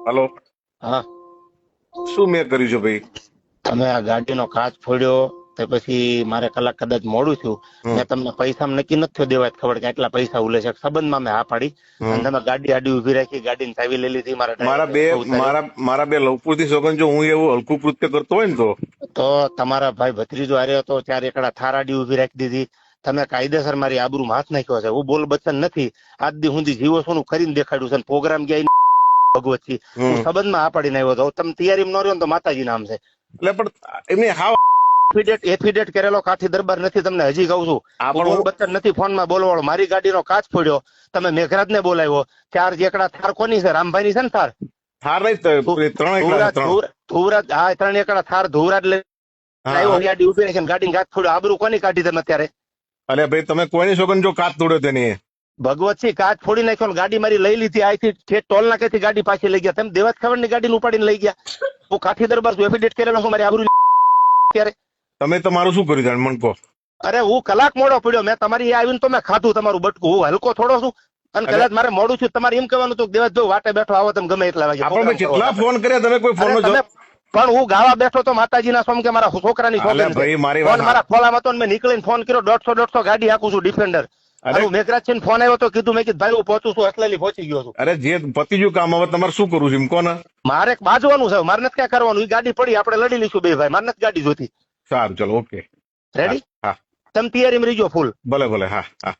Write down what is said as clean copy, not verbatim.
Hello, હા, શું મેં કર્યું છે ભાઈ? તમે આ ગાડીનો કાચ ફોડ્યો તે પછી મારે કલાક કદાચ મોડું થયું. હમ, મેં તમને પૈસા નક્કી નથી થયો દેવા ખબર કે આટલા પૈસા ઉલે છે સંબંધમાં મેં હા પાડી અને હમ. તમે ગાડી આડી ઉભી રાખી ગાડીની ચાવી લઈ લીધી મારા મારા ડ્રાઈવરને બે ઊભો ઉતાર્યો. મારા બે લવપુરથી સોગન જો હું એવું હલકું કૃત્ય કરતો હોય ને તો તમારા ભાઈ ભત્રીજો હાર્યો હતો ત્યારે એકડા થાર આડી ઉભી રાખી દીધી. તમે કાયદેસર મારી આબરૂમાં હાથ નાખ્યો છે. હું બોલ બચ્ચન નથી. આજ દી સુધી જીવો છું કરીને દેખાડ્યું છે. પ્રોગ્રામ ગયા ભગવતથી હું હમ. સંબંધમાં આ પાડીને આવ્યો હતો. તમે તૈયારી ન રહ્યો ને તો માતાજી નામ છે. એટલે પણ એમને હાવ એફિડેટ કરેલો કાઠી દરબાર નથી. તમને હજી કહું છું આ હું પણ બોલ હું બચ્ચન નથી. ફોનમાં બોલવાળો મારી ગાડીનો કાચ ફોડ્યો. તમે મેઘરાજ ને બોલાવ્યો. ચાર એકડા થાર કોની છે? રામભાઈ ની છે ને થાર. હાર નહીં ત્રણ એકલા છે, ત્રણ. ધુવરાજ હા 3 એકડા થાર ધુવરાજ લઈને હા, આવ્યો. હા. ગાડી ઉભી રાખીને ગાડીને કાચ ફોડ્યો. આબરૂ કોની કાઢી તમે અત્યારે? અરે ભાઈ તમે કોઈની સોગન જો કાચ તોડ્યો તેની ભગવતસિંહ કાચ ફોડી નાખ્યો ને ગાડી મારી લઈ લીધી. આથી ઠેઠ ટોલ નાકેથી ગાડી પાછી લઈ ગયા. તમે દેવાત ખબર ની ગાડીને ઉપાડીને લઈ ગયા. હું કાઠી દરબાર છું. એફિડેટ કરેલો છું. મારી આબરૂ અત્યારે તમે તમારું શું કર્યું જાણ મને કહો. અરે હું કલાક મોડો પડ્યો. મેં તમારી આવીને તો મેં ખાધું તમારું બટકું. હું હલકો થોડો છું અને અરે કદાચ મારે મોડું છું. તમારે એમ કહેવાનું હતું કે દેવાત વાટે બેઠો આવો તમે ગમે એટલા વાગે આપણે program ભાઈ કરો. કેટલા ફોન કર્યા તમે કોઈ ફોન અરે તમે પણ હું ગાવા બેઠો તો માતાજીના સોમ કે મારા છોકરાની અલે સોગન છે. ભાઈ મારી વાત ફોન મારા ખોલામાં હતો ને મેં નીકળીને ફોન કર્યો. 150 ગાડી હાકું છું ડિફેન્ડર. અરે અને હું મેઘરાજ છે ફોન આવ્યો તો કીધું મેં કીધું ભાઈ હું પહોંચું છું. અસલેલી પહોંચી ગયો છું. અરે જે પતી ગયું કામ હવે તમારે શું કરવું છે એમ કોને? મારે બાજવાનું છે. મારે નથી ક્યાં કરવાનું. એ ગાડી પડી આપણે લડી લઈશું બે ભાઈ. મારે નથી ગાડી જોતી. સારું ચલો ઓકે. હા, રેડી? હા. તમે તૈયારીમાં રહીજો ફૂલ. ભલે ભલે, હા હા.